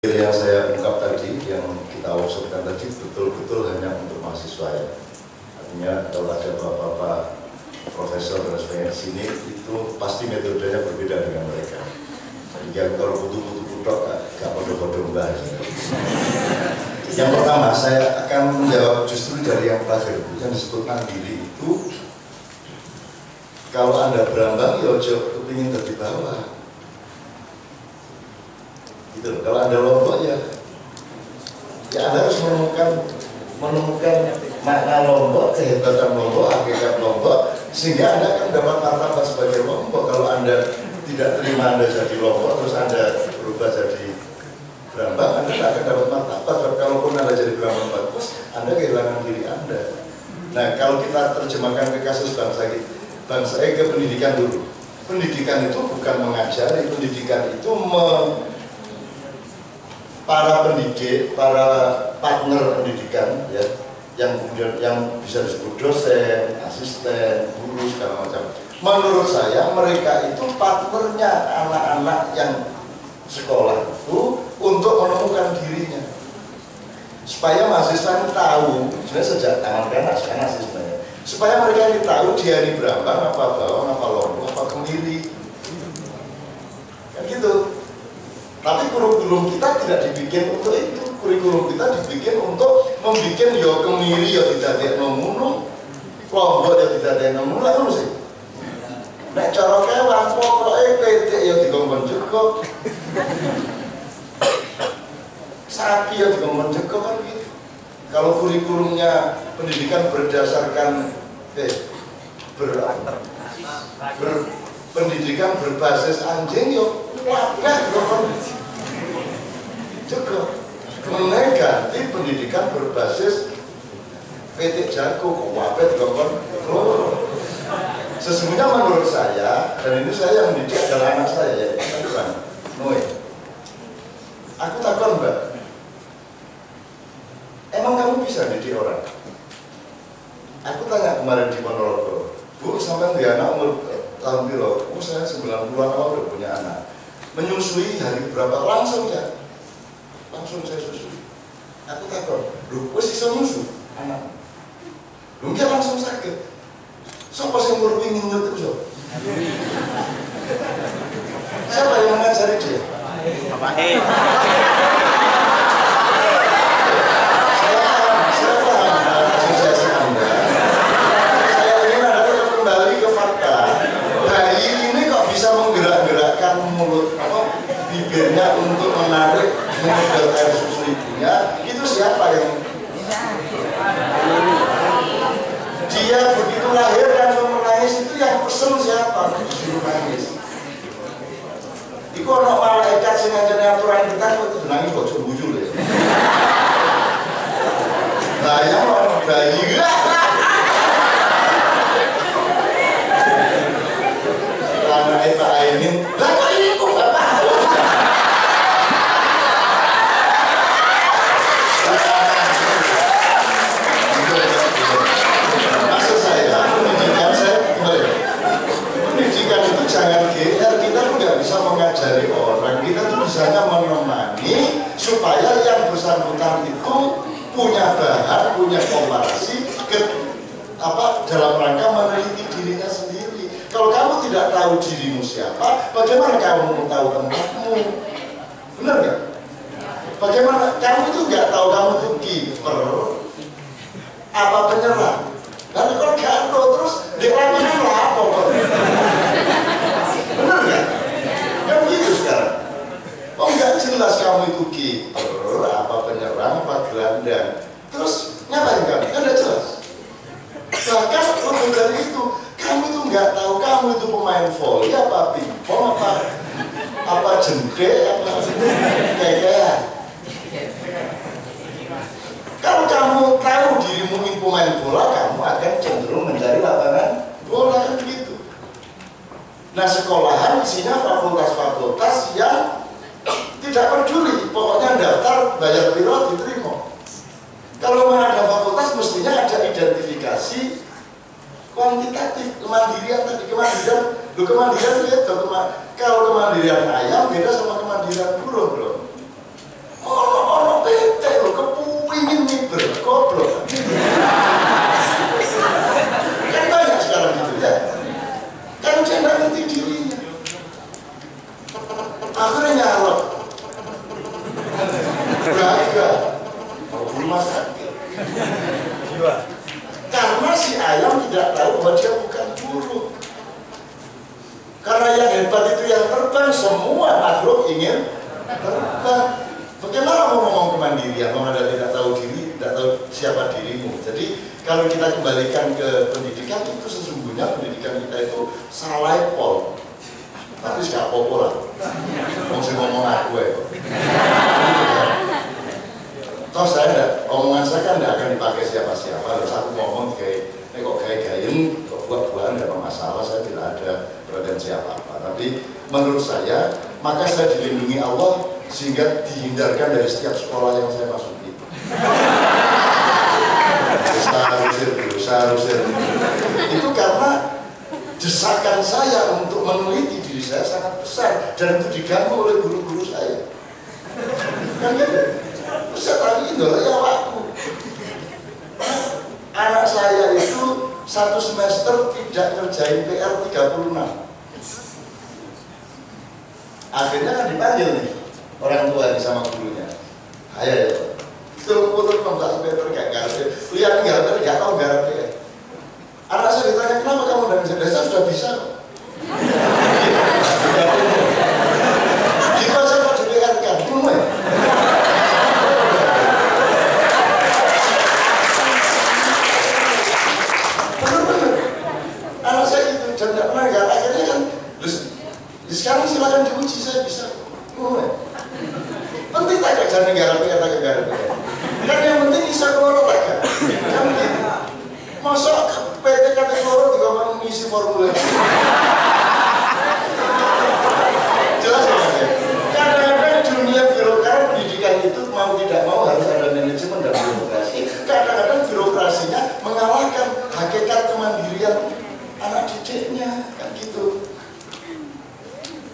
Yang saya ungkap tadi, yang kita workshopkan tadi betul-betul hanya untuk mahasiswa ya. Artinya kalau ada bapak-bapak profesor dan sebagainya di sini, itu pasti metodenya berbeda dengan mereka. Jadi kalau butuh-butuh kutok, gak bodoh-bodoh mbak. Yang pertama, saya akan menjawab justru dari yang terakhir, yang disebut mandiri itu. Kalau Anda berambang, ya ojo kepingin dari bawah. Gitu. Kalau Anda lombok ya Anda harus menemukan makna lombok, kehebatan lombok, hakikat lombok, sehingga Anda akan dapat martabat sebagai lombok. Kalau Anda tidak terima Anda jadi lombok, terus Anda berubah jadi berambang, Anda tidak akan dapat martabat. Kalaupun Anda jadi berambang bagus, Anda kehilangan diri Anda. Nah, kalau kita terjemahkan ke kasus bangsa ke pendidikan dulu. Pendidikan itu bukan mengajari, pendidikan itu para pendidik, para partner pendidikan ya, yang kemudian yang bisa disebut dosen, asisten, guru segala macam. Menurut saya mereka itu partnernya anak-anak yang sekolah itu untuk menemukan dirinya. Supaya mahasiswa ini tahu, sebenarnya sejak tangan kanan sih sebenarnya. Supaya mereka ini tahu dia ini berambang, apa bawang, apa lombok, apa kemiri. Kan gitu. Tapi kurikulum kita tidak dibikin untuk itu. Kurikulum kita dibikin untuk membuat yo kemiri yo tidak ada nomunu, lombok yo tidak ada nomunu, itu sih. Nek cara kewan pokoknya PT yo dikongkon cukup, sapi yo dikongkon cukup kan gitu. Kalau kurikulumnya pendidikan berdasarkan pendidikan berbasis anjing yo wadah cukup. Kemudian ganti pendidikan berbasis PT jago, wapet gokon. Sesungguhnya menurut saya, dan ini saya yang mendidik adalah anak saya ya, bukan Noe. Aku takut mbak, emang kamu bisa didik orang? Aku tanya kemarin di Ponorogo, Bu, sampai di anak umur tahun biru, saya 90-an awal udah punya anak. Menyusui hari berapa langsung ya, langsung saya susui. Aku takut, lu wes bisa nyusu anak, lu nggak langsung sakit. Siapa yang berpingin nyusu so? Siapa yang mengajari dia? Bapak Saya paham asosiasi Anda. Saya ingin Anda kembali ke fakta. Bayi ini kok bisa menggerak-gerakkan mulut bibirnya untuk menarik mengambil air susu ibunya, itu siapa yang dia begitu lahir langsung menangis, itu yang pesen siapa disuruh nangis? Iku ono malaikat sing ngajeni aturan kita kok nangis kok bujul ya. Nah yang ono bayi anaknya Pak Aimin, lah kok ini kok bapak? Maksud saya, pendidikan itu jangan GR, kita tuh nggak bisa mengajari orang, kita tuh bisanya menemani supaya yang bersangkutan itu punya bahan, punya komparasi dalam rangka meneliti dirinya sendiri. Kalau kamu tidak tahu dirimu siapa, bagaimana kamu mau tahu tempatmu? Benar nggak? Bagaimana kamu itu nggak tahu kamu itu kiper apa penyerang? Lalu kalau nggak tahu terus dilakukan apa? Benar nggak? Kan begitu sekarang. Oh nggak jelas kamu itu kiper apa penyerang apa gelandang. Terus ngapain kamu? Kan nggak jelas. Bahkan lebih dari itu, kamu itu nggak tahu kamu itu pemain volley apa pingpong apa jendek apa kayak. Kalau kamu tahu dirimu ini pemain bola, kamu akan cenderung mencari lapangan bola kan begitu. Nah sekolahan isinya fakultas-fakultas yang tidak peduli, pokoknya daftar bayar piro diterima. Kalau memang ada fakultas mestinya ada identifikasi kuantitatif, kemandirian tadi, kemandirian beda. Kalau kemandirian ayam beda sama kemandirian burung, bro. rumah sakit. Karena si ayam tidak tahu bahwa dia bukan burung. Karena yang hebat itu yang terbang, semua makhluk ingin terbang. Bagaimana mau ngomong kemandirian? Kalau Anda tidak tahu diri, tidak tahu siapa dirimu. Jadi kalau kita kembalikan ke pendidikan itu sesungguhnya pendidikan kita itu salah pol. Tapi gak populer. Mesti ngomong aku ya. Toh saya enggak, omongan saya kan enggak akan dipakai siapa-siapa. Kalau aku ngomong kayak, kok kayak gayeng, kok buat-buatan enggak masalah, saya tidak ada pretensi apa-apa. Tapi menurut saya, maka saya dilindungi Allah sehingga dihindarkan dari setiap sekolah yang saya masuki. Seharusnya. Itu karena desakan saya untuk meneliti diri saya sangat besar dan itu diganggu oleh guru-guru saya. Kan gitu. Terus saya tanya idola ya aku. Anak saya itu satu semester tidak ngerjain PR 36. Akhirnya kan dipanggil nih orang tua ini sama gurunya. Ayo ya. Itu putus 16 meter gak garap. Lihat gak tahu garap ya. Anak saya ditanya kenapa kamu udah bisa? Saya sudah bisa. Jika saya mau dibiarkan, belum ya? Benar-benar. Anak saya gitu dan tidak pernah garap. Akhirnya kan, sekarang silakan diuji saya bisa. Belum ya? Penting tak gak jangan garap ya, tak garap ya. Kan yang penting bisa keluar tak gak? Kan gitu. Masa PT Kategori juga mau mengisi formulir. Jelas ya? Kadang-kadang dunia birokrasi pendidikan itu mau tidak mau harus ada manajemen dan birokrasi. Kadang-kadang birokrasinya mengalahkan hakikat kemandirian anak didiknya, kan gitu.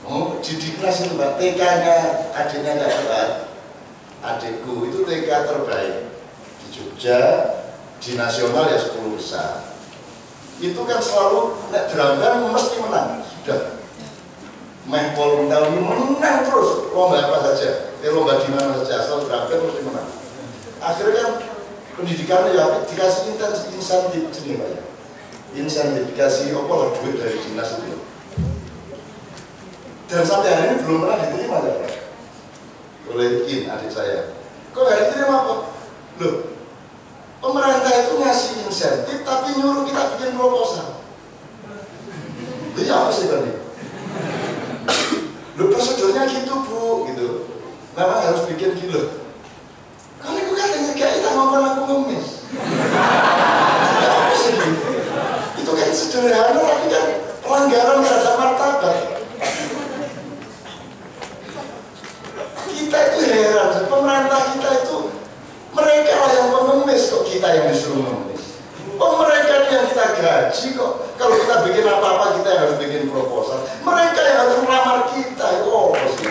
Oh, didik kelas itu mbak, TK-nya adiknya nggak kuat. Adikku itu TK terbaik di Jogja. Di nasional ya 10 besar. Itu kan selalu nek drama mesti menang. Sudah. Main pol tahun ini menang terus. Lomba apa saja, lomba di mana saja asal drama mesti menang. Akhirnya kan pendidikannya ya dikasih insentif jenis Pak ya. Insentif dikasih apa lah duit dari dinas itu. Dan sampai hari ini belum pernah diterima ya Pak. Oleh adik saya. Kok nggak diterima kok? Loh, pemerintah itu ngasih insentif tapi nyuruh kita bikin proposal. Itu apa sih tadi? Lu prosedurnya gitu Bu, gitu. Memang harus bikin gitu. Kalau itu kan kayak kita ngomong aku ngemis. Ya apa sih gitu? Itu kan sederhana tapi kan pelanggaran terhadap martabat. Kita itu heran, pemerintah kita itu mereka lah yang mengemis kok kita yang disuruh mengemis. Oh mereka yang kita gaji kok. Kalau kita bikin apa-apa kita yang harus bikin proposal. Mereka yang harus melamar kita. Oh sih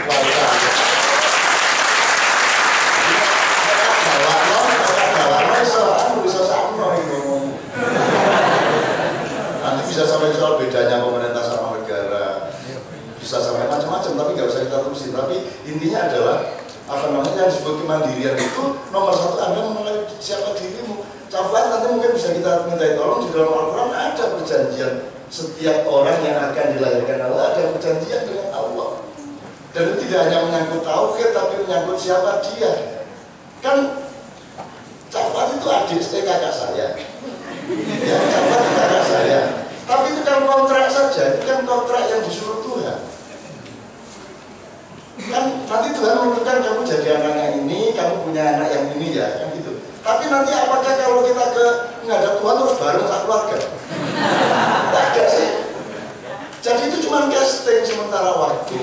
nanti bisa sampai soal bedanya pemerintah sama negara. Bisa sampai macam-macam tapi nggak usah kita terusin. Tapi intinya adalah apa namanya yang disebut kemandirian itu nomor satu Anda mengenai siapa dirimu. Cafwan nanti mungkin bisa kita minta tolong di dalam Al-Quran ada perjanjian setiap orang yang akan dilahirkan Allah ada perjanjian dengan Allah dan itu tidak hanya menyangkut tauhid tapi menyangkut siapa dia. Kan Cafwan itu adik kakak saya ya, Cafwan itu kakak saya tapi itu kan kontrak saja, itu kan kontrak yang disuruh Tuhan. Kan nanti Tuhan menentukan kamu jadi anaknya ini, kamu punya anak yang ini ya, kan gitu. Tapi nanti apakah kalau kita ke menghadap Tuhan terus bareng satu keluarga? Tidak sih. Jadi itu cuma casting sementara waktu,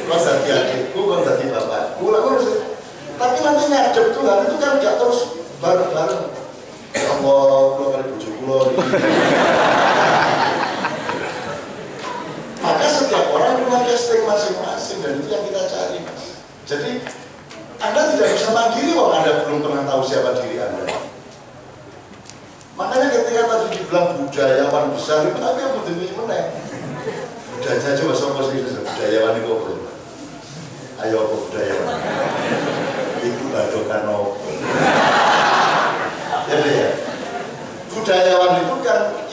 kau jadi adikku, kau jadi bapakku, lalu tapi nanti ngadep Tuhan itu kan tidak terus bareng-bareng. Ya Allah, pulau kali bujuk pulau. Maka setiap orang punya casting masing-masing dan itu yang kita cari, Mas. Jadi Anda tidak bisa mandiri kalau Anda belum pernah tahu siapa diri Anda. Makanya ketika tadi dibilang budayawan besar itu tapi yang betul-betul meneng. Budaya coba sopo sih budayawan itu apa? Ayo apa budayawan? Itu badokan apa?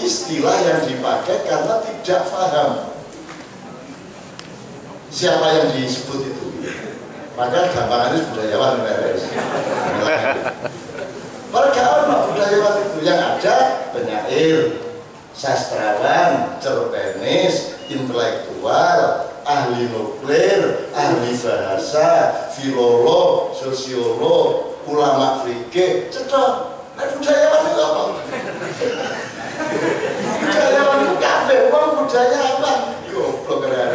istilah yang dipakai karena tidak paham siapa yang disebut itu. Maka gampangannya budayawan beres. Padahal budayawan itu yang ada penyair, sastrawan, cerpenis, intelektual, ahli nuklir, ahli bahasa, filolog, sosiolog, ulama fikih, cetok. Budayawan itu apa? Budayawan itu kabeh wong budayawan. Goblok keren.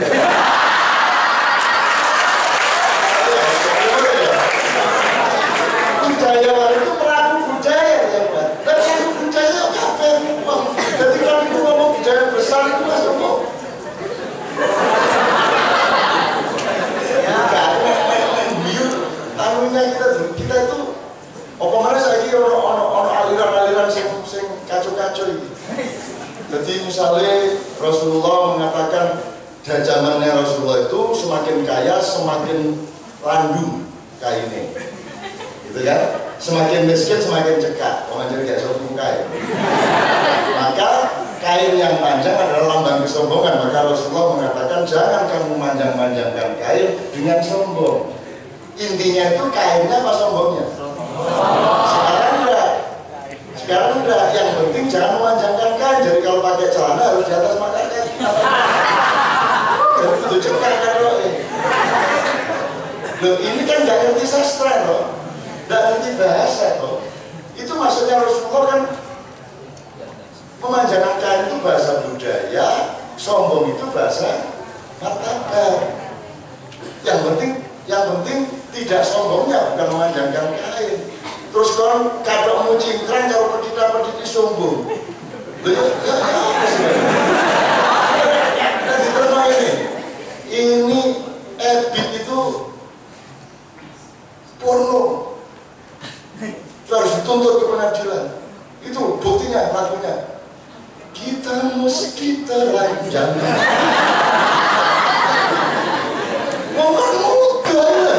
Budayawan itu pelaku budaya ya Pak. Dan pelaku budaya kabeh wong. Jadi kalau itu ngomong budaya besar itu masuk kok. Tamunya kita itu apa mana saya kira ono aliran-aliran sing kacau-kacau ini. Jadi misalnya Rasulullah mengatakan dan zamannya Rasulullah itu semakin kaya semakin landung kainnya, gitu kan? Semakin miskin semakin cekak, orang jadi kayak sopung kain. Maka kain yang panjang adalah lambang kesombongan. Maka Rasulullah mengatakan jangan kamu manjang-manjangkan kain dengan sombong. Intinya itu kainnya apa sombongnya? Sekarang enggak, yang penting jangan memanjangkan kain. Jadi kalau pakai celana harus di atas mata kaki. Jadi itu cekak kan loh. Loh ini kan nggak ngerti sastra loh, nggak ngerti bahasa loh. Itu maksudnya Rasulullah kan memanjangkan kain itu bahasa budaya, sombong itu bahasa martabat. Yang penting tidak sombongnya, bukan memanjangkan kain. Terus kan kadang cingkrang kalau pedita-pediti sombong. Ini Ebit itu porno. Itu harus dituntut ke pengadilan. Itu buktinya, lagunya. Kita mesti telanjang. Ngomong muda ya.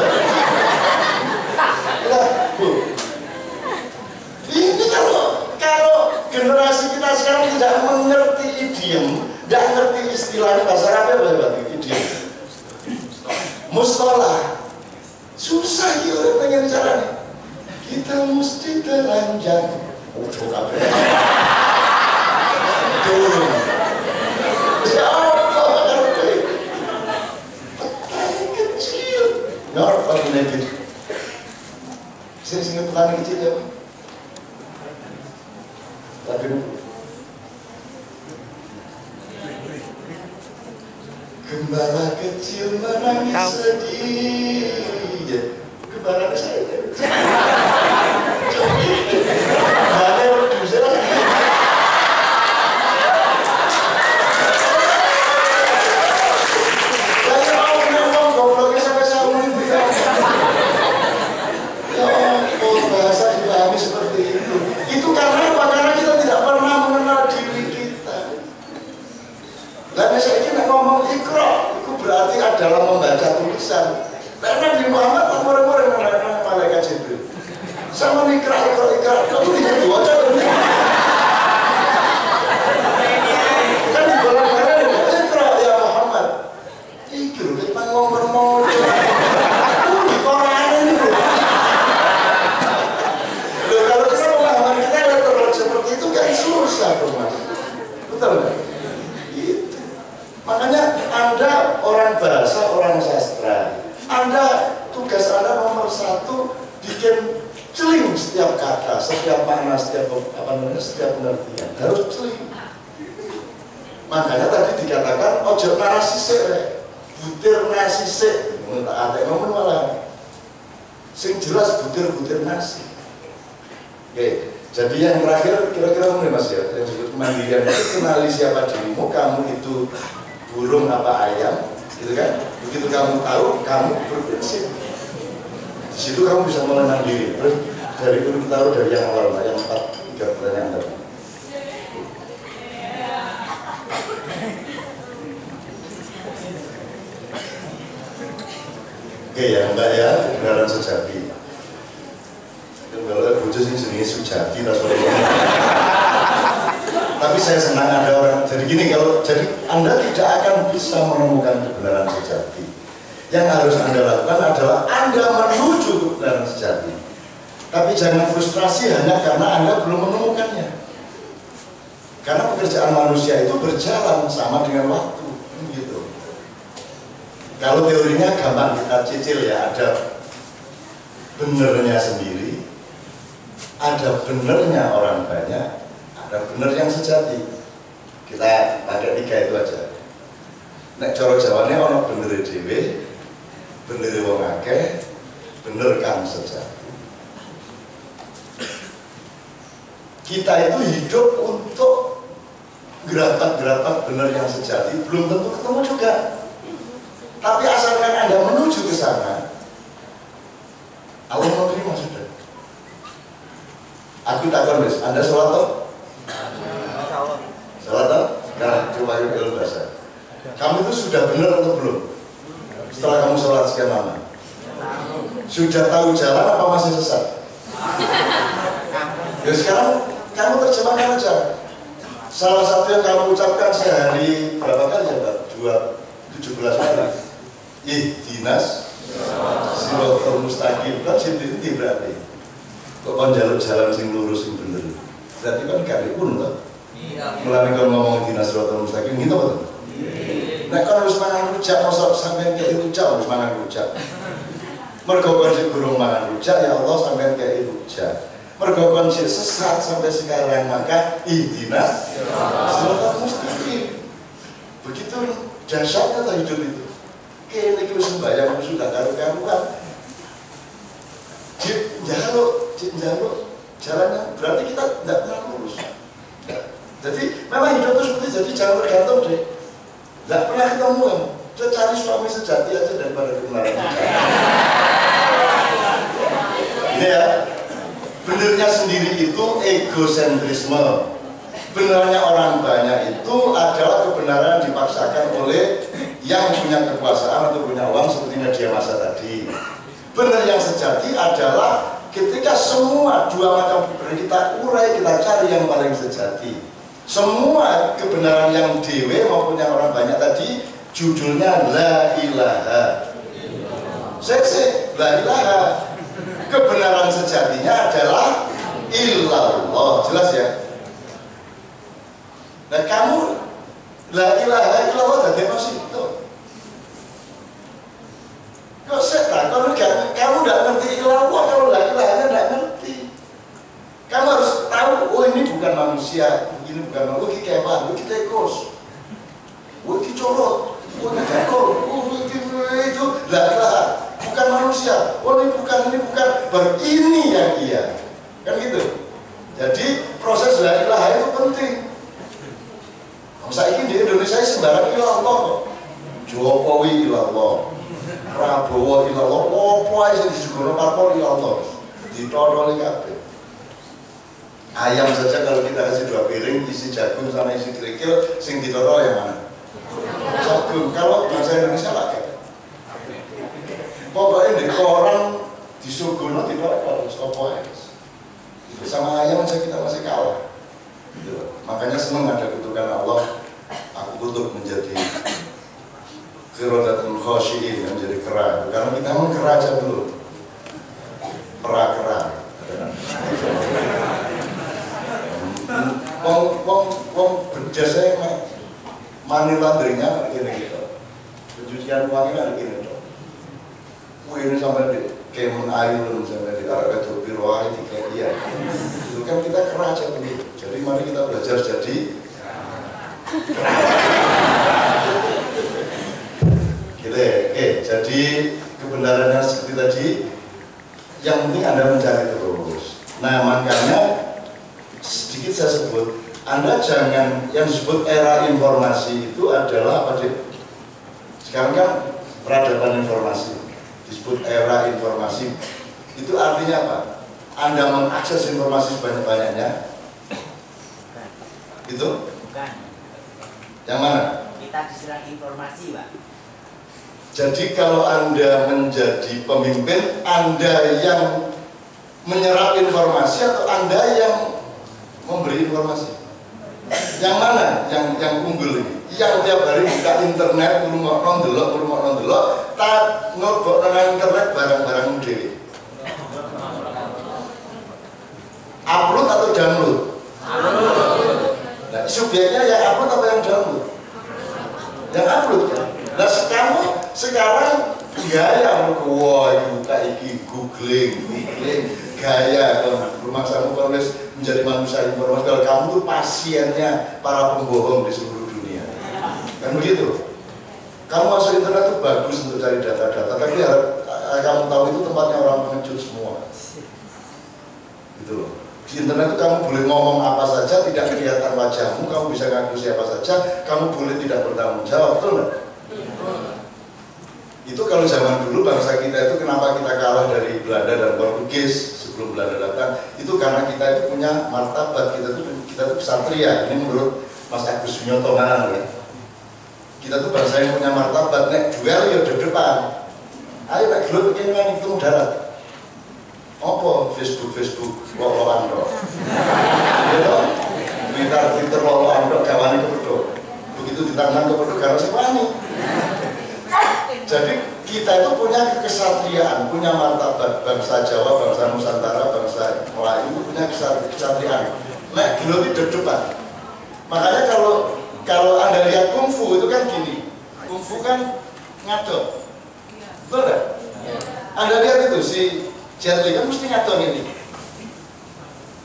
Lah, Bu. Ini kalau generasi kita sekarang tidak mengerti idiom, tidak mengerti istilah bahasa Arab apa berarti idiom. Mustalah. Susah ya orang pengen caranya. Kita mesti telanjang. Udah kabeh. Turun. Siapa ngerti? Petani kecil. Ngerti apa ini? Sini petani kecil ya Pak. Tapi gembala kecil menangis sedih. Gembala saya. Mana yang bisa? Saya mau ngomong gobloknya sampai sahur itu ya. Ya ampun, bahasa dipahami seperti itu. Itu karena apa? Karena kita tidak pernah mengenal diri kita. Lalu saya ini ngomong ikro, itu berarti adalah membaca tulisan. Karena Nabi Muhammad umur-umur yang menerima malaikat Jibril. Sama ikro, kamu tidak diwaca. Kan di bola-bola ikro ya Muhammad. Ikro kita ngomong-ngomong. Itu di Quran ini. Kalau kita pemahaman kita elektoral seperti itu kan susah dong Mas. Betul nggak? Itu. Makanya Anda orang bahasa, orang sastra. Anda tugas Anda nomor satu bikin celing setiap kata, setiap makna, setiap pengertian harus celing. Makanya tadi dikatakan ojo narasi sik, butir nasi sik, ada ngomong malah. Sing jelas butir-butir nasi. Oke, jadi yang terakhir kira-kira ini Mas ya, yang disebut kemandirian itu kenali siapa dirimu, kamu itu burung apa ayam, gitu kan? Begitu kamu tahu, kamu berprinsip. Di situ kamu bisa mengenal diri. Terus dari itu taruh dari yang awal, yang 3 pertanyaan tadi. Oke ya Mbak ya, kebenaran sejati. Kalau bocah sih jenis sujati, tapi Tapi saya senang ada orang, jadi gini, jadi Anda tidak akan bisa menemukan kebenaran sejati. Yang harus Anda lakukan adalah Anda menuju kebenaran sejati. Tapi jangan frustrasi hanya karena Anda belum menemukannya. Karena pekerjaan manusia itu berjalan sama dengan waktu, gitu. Kalau teorinya gampang kita cicil ya, ada benernya sendiri, ada benernya orang banyak, ada bener yang sejati. Kita pakai 3 itu aja. Nek cara Jawane ana bener dhewe, bener wong akeh, bener kang sejati. Kita itu hidup untuk geratak-geratak benar yang sejati, belum tentu ketemu juga. Tapi asalkan Anda menuju ke sana, Allah menerima sudah. Aku takon wis, Anda sholat toh? Sholat toh? Nah, coba yuk bahasa. Kamu itu sudah benar atau belum? Setelah kamu sholat sekian lama, sudah tahu jalan apa masih sesat? Ya sekarang kamu terjemahkan aja. Salah satu yang kamu ucapkan sehari berapa kali ya Pak? 17 kali. Ihdinas siratal mustaqim. Kan sing berarti. Kok kon njaluk jalan sing lurus sing bener. Berarti kan gak pun toh. Iya. Mulane kon ngomong ihdinas siratal mustaqim gitu apa? Iya. Nek kon harus mangan rujak mosok sampean kaya rujak harus mangan rujak. Mergo kon sing durung mangan rujak ya Allah sampean kaya rujak. Mergo kon sesat sampai sekarang, maka ihdinas siratal mustaqim. Begitu dahsyatnya hidup itu. Kene iki wis sembahyang sudah karu-karuan. Jaluk jalannya berarti kita tidak pernah lurus. Jadi memang hidup itu seperti jadi jangan tergantung deh. Tidak pernah ketemu kan. Cari suami sejati aja daripada kemarin. Ini ya. Benernya sendiri itu egosentrisme. Benernya orang banyak itu adalah kebenaran yang dipaksakan oleh yang punya kekuasaan atau punya uang seperti media massa tadi. Benar yang sejati adalah ketika semua dua macam kebenaran kita urai, kita cari yang paling sejati. Semua kebenaran yang dewe maupun yang orang banyak tadi judulnya la ilaha. Sese la ilaha. Kebenaran sejatinya adalah illallah, jelas ya. Nah kamu la ilaha illallah dari masih itu. Kok saya kamu tidak ngerti illallah, kalau la ilahanya tidak ngerti. Kamu harus tahu, oh ini bukan manusia, ini bukan manusia, ini kayak apa? Ini tekos, ini corot, ini jangkol, itu la ilaha. Bukan manusia, oh ini bukan, baru ini yang iya, kan gitu. Jadi proses la ilaha itu penting. Saya ini di Indonesia sembarang ilallah kok. Jokowi ilallah, Prabowo ilallah, apa aja di Jogono parpol ilallah, ditodoli kabeh. Ayam saja kalau kita kasih 2 piring isi jagung sama isi kerikil, sing ditodol yang mana? Jagung. Kalau bahasa Indonesia lah kayak. Pokoknya di koran di Sugono tidak ada sopo sama ayam saja kita masih kalah. Makanya senang ada kutukan Allah. Aku kutuk menjadi kirodatun khosyiin, menjadi kera. Karena kita mau kera aja dulu. Kera. Wong berjasa money laundering-nya gini gitu. Pencucian uangnya gini gitu. Ini sampai di Kemen Island, sampai di Arab Biroai, di Kenya. Itu kan kita kera aja dulu. Jadi mari kita belajar jadi gitu ya. Oke, jadi kebenarannya seperti tadi, yang penting Anda mencari terus. Nah makanya sedikit saya sebut, Anda jangan, yang disebut era informasi itu adalah apa sih? Sekarang kan peradaban informasi, disebut era informasi. Itu artinya apa? Anda mengakses informasi sebanyak-banyaknya. Itu? Bukan. Yang mana? Kita diserang informasi, Pak. Jadi kalau Anda menjadi pemimpin, Anda yang menyerap informasi atau Anda yang memberi informasi? Yang mana? Yang unggul ini? Yang tiap hari buka internet, ndelok, tak ngebok nang internet barang-barang dhewe. Upload atau download? Nah, subjeknya yang upload apa yang download? Yang upload kan? Nah, kamu sekarang gaya wah buka iki googling gaya rumah kamu harus menjadi manusia informasi. Kalau kamu tuh pasiennya para pembohong di seluruh dunia, kan begitu? Kamu masuk internet itu bagus untuk cari data-data, tapi kamu tahu itu tempatnya orang pengecut semua, gitu loh. Di internet itu kamu boleh ngomong apa saja, tidak kelihatan wajahmu, kamu bisa ngaku siapa saja, kamu boleh tidak bertanggung jawab, betul nggak? Itu kalau zaman dulu bangsa kita itu kenapa kita kalah dari Belanda dan Portugis sebelum Belanda datang, itu karena kita itu punya martabat, kita tuh ksatria. Ini menurut Mas Agus Sunyoto ya. Kita tuh bangsa yang punya martabat, nek duel ya di depan. Ayo nek gelut begini kan itu darat. Apa Facebook loloan tok. Gitu. Twitter loloan tok gawane kepethuk. Begitu ditangani kepethuk karo sing wani. Jadi kita itu punya kesatriaan, punya martabat. Bangsa Jawa, bangsa Nusantara, bangsa Melayu punya kesatriaan. Nek gelut di depan. Makanya kalau Anda lihat kungfu itu kan gini, kungfu kan ngaco, betul nggak? Anda lihat itu si Jet Li kan mesti ngaco ini,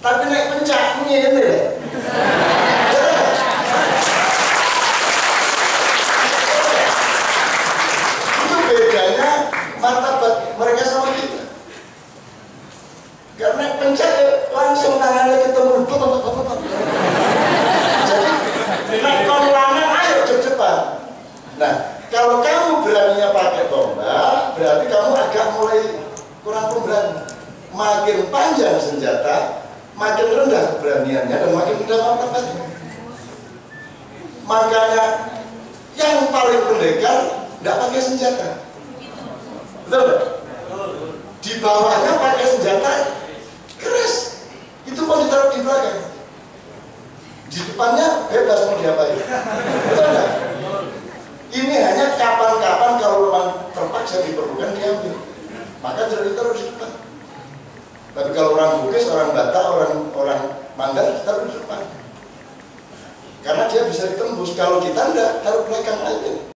tapi naik pencak ini deh. Itu bedanya martabat mereka sama kita. Karena pencak langsung tangannya ketemu, jadi konlangan ayo cepat. Nah, kalau kamu beraninya pakai tombak, berarti kamu agak mulai kurang pemberani. Makin panjang senjata, makin rendah keberaniannya dan makin rendah martabatnya. Makanya yang paling pendekar tidak pakai senjata, betul nggak? Di bawahnya pakai senjata keras, itu pun ditaruh di belakang. Di depannya bebas mau diapain, betul nggak? Ini hanya kapan-kapan kalau memang terpaksa diperlukan diambil, maka tidak ditaruh di depan. Tapi kalau orang Bugis, orang Batak, orang Mandar taruh di depan, karena dia bisa ditembus. Kalau kita enggak, taruh belakang aja.